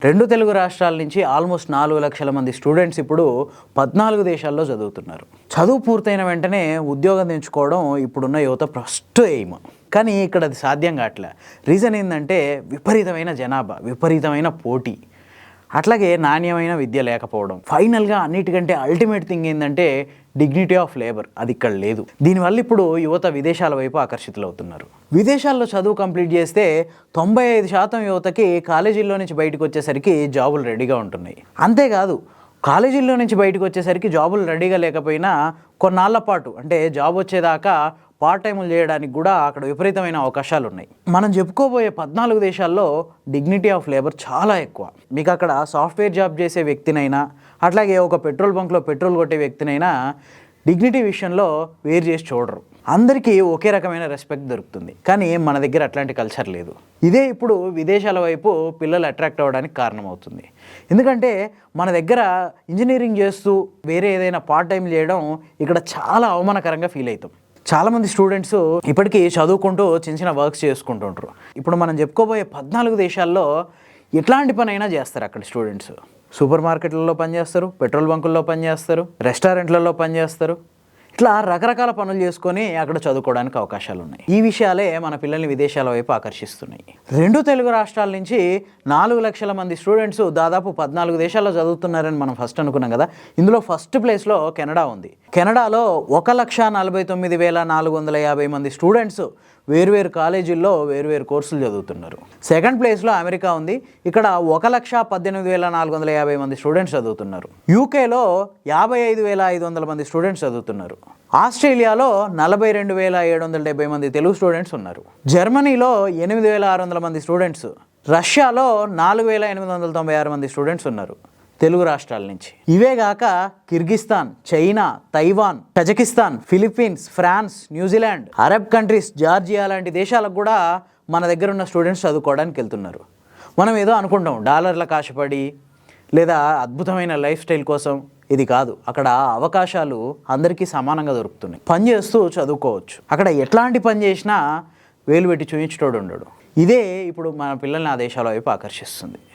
రెండు తెలుగు రాష్ట్రాల నుంచి ఆల్మోస్ట్ 4 లక్షల మంది స్టూడెంట్స్ ఇప్పుడు 14 దేశాల్లో చదువుతున్నారు. చదువు పూర్తయిన వెంటనే ఉద్యోగం తెచ్చుకోవడం ఇప్పుడున్న యువత ఫస్ట్ ఎయిమ్. కానీ ఇక్కడ అది సాధ్యం కావట్లే. రీజన్ ఏంటంటే విపరీతమైన జనాభా, విపరీతమైన పోటీ, అట్లాగే నాణ్యమైన విద్య లేకపోవడం. ఫైనల్గా అన్నిటికంటే అల్టిమేట్ థింగ్ ఏంటంటే డిగ్నిటీ ఆఫ్ లేబర్, అది ఇక్కడ లేదు. దీనివల్ల ఇప్పుడు యువత విదేశాల వైపు ఆకర్షితులవుతున్నారు. విదేశాల్లో చదువు కంప్లీట్ చేస్తే 95% యువతకి కాలేజీల్లో నుంచి బయటకు వచ్చేసరికి జాబులు రెడీగా ఉంటున్నాయి. అంతేకాదు, కాలేజీల్లో నుంచి బయటకు వచ్చేసరికి జాబులు రెడీగా లేకపోయినా కొన్నాళ్ల పాటు అంటే జాబ్ వచ్చేదాకా పార్ట్ టైములు చేయడానికి కూడా అక్కడ విపరీతమైన అవకాశాలు ఉన్నాయి. మనం చెప్పుకోబోయే 14 దేశాల్లో డిగ్నిటీ ఆఫ్ లేబర్ చాలా ఎక్కువ. మీకు అక్కడ సాఫ్ట్వేర్ జాబ్ చేసే వ్యక్తినైనా, అట్లాగే ఒక పెట్రోల్ బంక్లో పెట్రోల్ కొట్టే వ్యక్తినైనా డిగ్నిటీ విషయంలో వేరు చేసి చూడరు. అందరికీ ఒకే రకమైన రెస్పెక్ట్ దొరుకుతుంది. కానీ మన దగ్గర అట్లాంటి కల్చర్ లేదు. ఇదే ఇప్పుడు విదేశాల వైపు పిల్లలు అట్రాక్ట్ అవ్వడానికి కారణమవుతుంది. ఎందుకంటే మన దగ్గర ఇంజనీరింగ్ చేస్తూ వేరే ఏదైనా పార్ట్ టైం చేయడం ఇక్కడ చాలా అవమానకరంగా ఫీల్ అవుతాం. చాలామంది స్టూడెంట్స్ ఇప్పటికీ చదువుకుంటూ చిన్న చిన్న వర్క్స్ చేసుకుంటుంటారు. ఇప్పుడు మనం చెప్పుకోబోయే 14 దేశాల్లో ఎట్లాంటి పనైనా చేస్తారు అక్కడ స్టూడెంట్స్. సూపర్ మార్కెట్లలో పనిచేస్తారు, పెట్రోల్ బంకుల్లో పనిచేస్తారు, రెస్టారెంట్లలో పనిచేస్తారు. ఇట్లా రకరకాల పనులు చేసుకొని అక్కడ చదువుకోవడానికి అవకాశాలు ఉన్నాయి. ఈ విషయాలే మన పిల్లల్ని విదేశాల వైపు ఆకర్షిస్తున్నాయి. రెండు తెలుగు రాష్ట్రాల నుంచి 4 లక్షల మంది స్టూడెంట్స్ దాదాపు 14 దేశాల్లో చదువుతున్నారని మనం ఫస్ట్ అనుకున్నాం కదా. ఇందులో ఫస్ట్ ప్లేస్లో కెనడా ఉంది. కెనడాలో 1,49,450 మంది స్టూడెంట్స్ వేరువేరు కాలేజీల్లో వేరువేరు కోర్సులు చదువుతున్నారు. సెకండ్ ప్లేస్లో అమెరికా ఉంది. ఇక్కడ 1,18,450 మంది స్టూడెంట్స్ చదువుతున్నారు. యూకేలో 55,500 మంది స్టూడెంట్స్ చదువుతున్నారు. ఆస్ట్రేలియాలో 42,770 మంది తెలుగు స్టూడెంట్స్ ఉన్నారు. జర్మనీలో 8,600 మంది స్టూడెంట్స్, రష్యాలో 4,896 మంది స్టూడెంట్స్ ఉన్నారు తెలుగు రాష్ట్రాల నుంచి. ఇవేగాక Kyrgyzstan, China, Taiwan, Kazakhstan, Philippines, France, New Zealand, Arab countries, Georgia లాంటి దేశాలకు కూడా మన దగ్గర ఉన్న స్టూడెంట్స్ చదువుకోవడానికి వెళ్తున్నారు. మనం ఏదో అనుకుంటాం డాలర్లకు ఆశపడి లేదా అద్భుతమైన లైఫ్ స్టైల్ కోసం. ఇది కాదు. అక్కడ అవకాశాలు అందరికీ సమానంగా దొరుకుతున్నాయి. పని చేస్తూ చదువుకోవచ్చు. అక్కడ ఎట్లాంటి పని చేసినా వేలు పెట్టి చూయించేటోడు ఉండడు. ఇదే ఇప్పుడు మన పిల్లల్ని ఆ దేశాల వైపు ఆకర్షిస్తుంది.